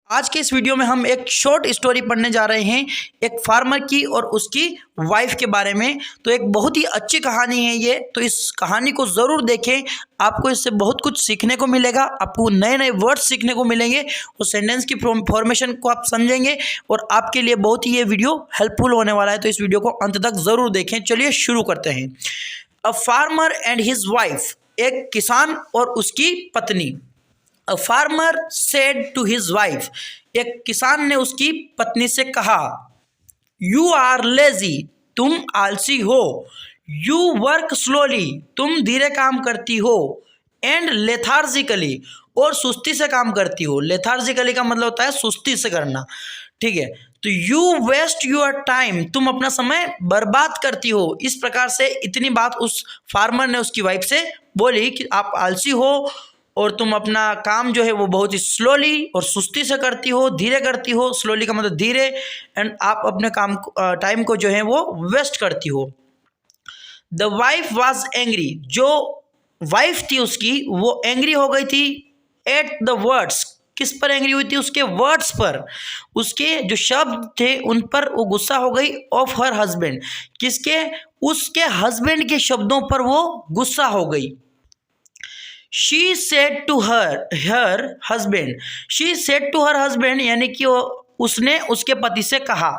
आज के इस वीडियो में हम एक शॉर्ट स्टोरी पढ़ने जा रहे हैं एक फार्मर की और उसकी वाइफ के बारे में। तो एक बहुत ही अच्छी कहानी है ये, तो इस कहानी को ज़रूर देखें। आपको इससे बहुत कुछ सीखने को मिलेगा, आपको नए नए वर्ड्स सीखने को मिलेंगे और सेंटेंस की फॉर्मेशन को आप समझेंगे और आपके लिए बहुत ही ये वीडियो हेल्पफुल होने वाला है। तो इस वीडियो को अंत तक ज़रूर देखें। चलिए शुरू करते हैं। A farmer and his wife, एक किसान और उसकी पत्नी। A farmer said to his wife, एक किसान ने उसकी पत्नी से कहा, You are lazy, तुम आलसी हो। You work slowly, तुम धीरे काम करती हो। And lethargically, और सुस्ती से काम करती हो। lethargically का मतलब होता है सुस्ती से करना, ठीक है। तो you waste your time, तुम अपना समय बर्बाद करती हो। इस प्रकार से इतनी बात उस फार्मर ने उसकी वाइफ से बोली कि आप आलसी हो और तुम अपना काम जो है वो बहुत ही स्लोली और सुस्ती से करती हो, धीरे करती हो। स्लोली का मतलब धीरे, एंड आप अपने काम टाइम को जो है वो वेस्ट करती हो। द वाइफ वॉज एंग्री, जो वाइफ थी उसकी वो एंग्री हो गई थी। एट द वर्ड्स, किस पर एंग्री हुई थी? उसके वर्ड्स पर, उसके जो शब्द थे उन पर वो गुस्सा हो गई। ऑफ हर हस्बैंड, किसके? उसके हस्बैंड के शब्दों पर वो गुस्सा हो गई। She said to her husband, she said to her husband यानी कि उसने उसके पति से कहा।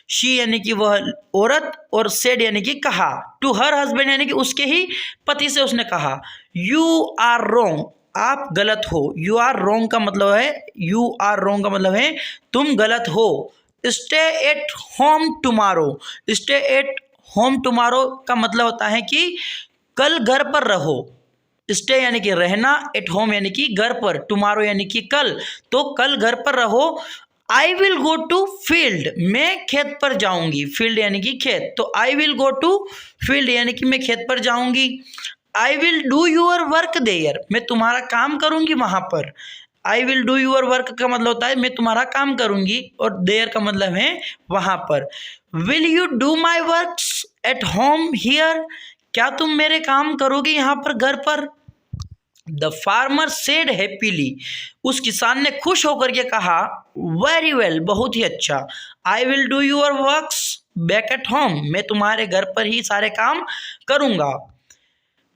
she यानी कि वह औरत और said यानी कि कहा। to her husband यानी कि उसके ही पति से उसने कहा, you are wrong, आप गलत हो। you are wrong का मतलब है, you are wrong का मतलब है तुम गलत हो। stay at home tomorrow, stay at home tomorrow का मतलब होता है कि कल घर पर रहो। स्टे यानी कि रहना, एट होम यानी कि घर पर, टुमारो यानी कि कल, तो कल घर पर रहो। I will go to field, मैं खेत पर जाऊंगी। फील्ड यानी कि खेत, तो I will go to field यानी कि मैं खेत पर जाऊंगी। I will do your work there, मैं तुम्हारा काम करूंगी वहां पर। I will do your work का मतलब होता है मैं तुम्हारा काम करूंगी, और देयर का मतलब है वहां पर। Will you do my works at home here, क्या तुम मेरे काम करोगे यहाँ पर घर पर? द फार्मर सेड हैप्पीली, उस किसान ने खुश होकर के कहा, वेरी वेल, बहुत ही अच्छा। I will do your works back at home, मैं तुम्हारे घर पर ही सारे काम करूँगा।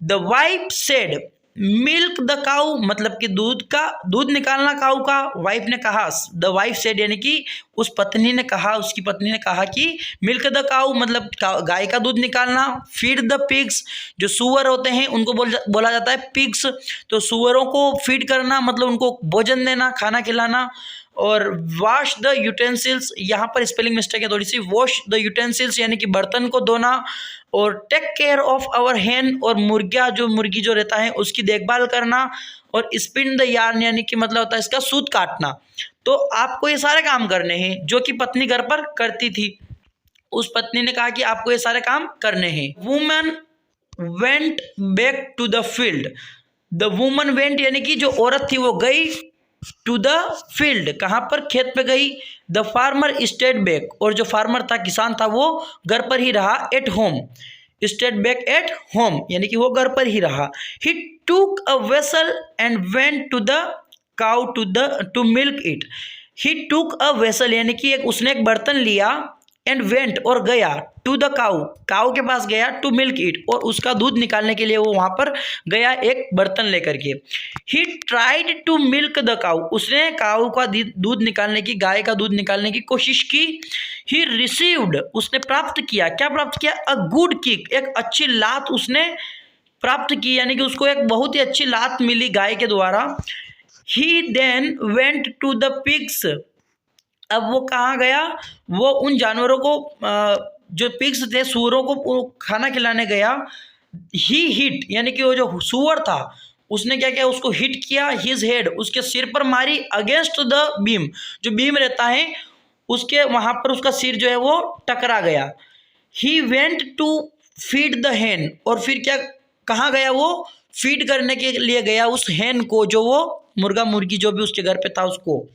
The wife said milk the cow, मतलब कि दूध निकालना काऊ का। वाइफ ने कहा, द वाइफ सेड यानी कि उस पत्नी ने कहा, उसकी पत्नी ने कहा कि मिल्क द काऊ मतलब गाय का दूध निकालना। फीड द पिग्स, जो सुअर होते हैं उनको बोला जाता है पिग्स, तो सुअरों को फीड करना मतलब उनको भोजन देना, खाना खिलाना। और वॉश द यूटेंसिल्स, यहाँ पर स्पेलिंग मिस्टेक है थोड़ी सी, वॉश द यूटेंसिल्स यानी कि बर्तन को धोना। और टेक केयर ऑफ आवर हैन, और मुर्गी जो रहता है उसकी देखभाल करना। और स्पिन द यार्न यानी कि मतलब होता है इसका सूत काटना। तो आपको ये सारे काम करने हैं जो कि पत्नी घर पर करती थी। उस पत्नी ने कहा कि आपको ये सारे काम करने हैं। Woman went back to the field, the woman went यानी कि जो औरत थी वो गई टू द फील्ड, कहाँ पर? खेत पे गई। द फार्मर स्टेड बैक, और जो फार्मर था, किसान था, वो घर पर ही रहा। At home, stayed back at home यानी कि वो घर पर ही रहा। He took a vessel and went to the cow to milk it. He took a vessel यानी कि उसने एक बर्तन लिया, एंड वेंट और गया, टू द काउ के पास गया, टू मिल्क इट और उसका दूध निकालने के लिए वो वहां पर गया एक बर्तन लेकर के। He tried to milk the cow, उसने काउ का दूध निकालने की, गाय का दूध निकालने की कोशिश की। ही रिसीव्ड, उसने प्राप्त किया, क्या प्राप्त किया? अ गुड किक, एक अच्छी लात उसने प्राप्त की, यानी कि उसको एक बहुत ही अच्छी लात मिली गाय के द्वारा। He then went to the pigs, अब वो कहाँ गया? वो उन जानवरों को, जो पिग्स थे, सूअरों को खाना खिलाने गया। ही हिट यानी कि वो जो सूअर था उसने क्या किया? उसको हिट किया। हिज हेड, उसके सिर पर मारी। अगेंस्ट द बीम, जो बीम रहता है उसके वहाँ पर उसका सिर जो है वो टकरा गया। He went to feed the hen, और फिर क्या, कहाँ गया? वो फीड करने के लिए गया उस हैन को, जो वो मुर्गा मुर्गी जो भी उसके घर पे था उसको,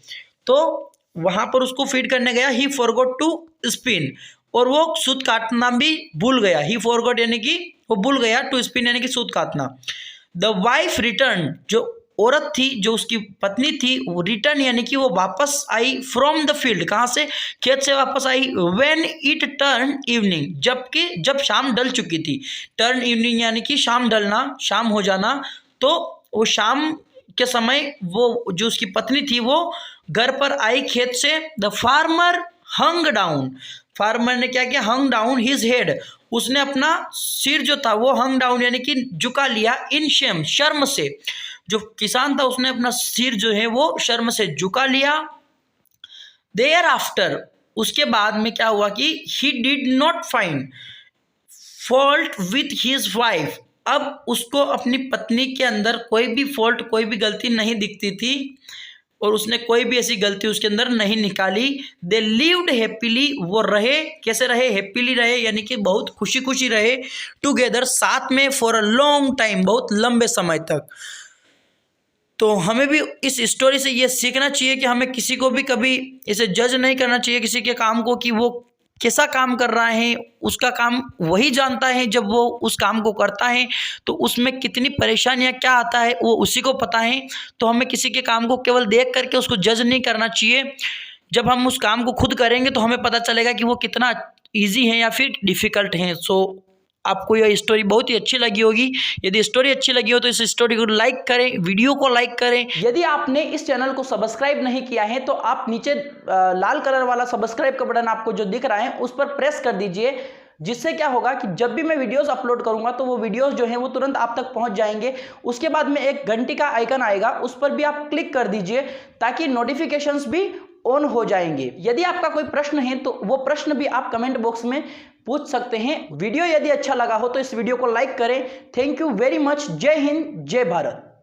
तो वहां पर उसको फीड करने गया। ही फॉरगॉट टू स्पिन, और वो सूत काटना भी भूल गया। ही फॉरगॉट यानी कि वो भूल गया, टू स्पिन यानी कि सूत काटना। द वाइफ रिटर्न, जो औरत थी, जो उसकी पत्नी थी, वो रिटर्न यानी कि वो वापस आई फ्रॉम द फील्ड, कहाँ से, खेत से वापस आई, व्हेन इट टर्न इवनिंग, जबकि जब शाम ढल चुकी थी। टर्न इवनिंग यानी कि शाम ढलना, शाम हो जाना। तो वो शाम के समय वो जो उसकी पत्नी थी वो घर पर आई खेत से। The farmer hung down, farmer ने क्या किया, हंग डाउन हिज हेड, उसने अपना सिर जो था वो हंग डाउन यानी कि झुका लिया, इन शेम, शर्म से। जो किसान था उसने अपना सिर जो है वो शर्म से झुका लिया। देयर आफ्टर, उसके बाद में क्या हुआ कि he did not find fault with his wife, अब उसको अपनी पत्नी के अंदर कोई भी फॉल्ट, कोई भी गलती नहीं दिखती थी और उसने कोई भी ऐसी गलती उसके अंदर नहीं निकाली। दे लिव्ड हैप्पीली, वो रहे, कैसे रहे, हैप्पीली रहे यानी कि बहुत खुशी खुशी रहे, टुगेदर, साथ में, फॉर अ लॉन्ग टाइम, बहुत लंबे समय तक। तो हमें भी इस स्टोरी से ये सीखना चाहिए कि हमें किसी को भी कभी इसे जज नहीं करना चाहिए, किसी के काम को, कि वो कैसा काम कर रहा है, उसका काम वही जानता है। जब वो उस काम को करता है तो उसमें कितनी परेशानियां क्या आता है वो उसी को पता है। तो हमें किसी के काम को केवल देख करके उसको जज नहीं करना चाहिए। जब हम उस काम को खुद करेंगे तो हमें पता चलेगा कि वो कितना ईजी है या फिर डिफ़िकल्ट है। सो आपको यह स्टोरी बहुत ही अच्छी लगी होगी। यदि स्टोरी अच्छी लगी हो तो इस स्टोरी को लाइक करें, वीडियो को लाइक करें। यदि आपने इस चैनल को सब्सक्राइब नहीं किया है तो आप नीचे लाल कलर वाला सब्सक्राइब का बटन आपको जो दिख रहा है उस पर प्रेस कर दीजिए, जिससे क्या होगा कि जब भी मैं वीडियोस अपलोड करूंगा तो वो वीडियोस जो हैं वो तुरंत आप तक पहुंच जाएंगे। उसके बाद में एक घंटी का आइकन आएगा, उस पर भी आप क्लिक कर दीजिए ताकि नोटिफिकेशंस भी ऑन हो जाएंगे। यदि आपका कोई प्रश्न है तो वो प्रश्न भी आप कमेंट बॉक्स में पूछ सकते हैं। वीडियो यदि अच्छा लगा हो तो इस वीडियो को लाइक करें। Thank you very much. जय हिंद, जय भारत।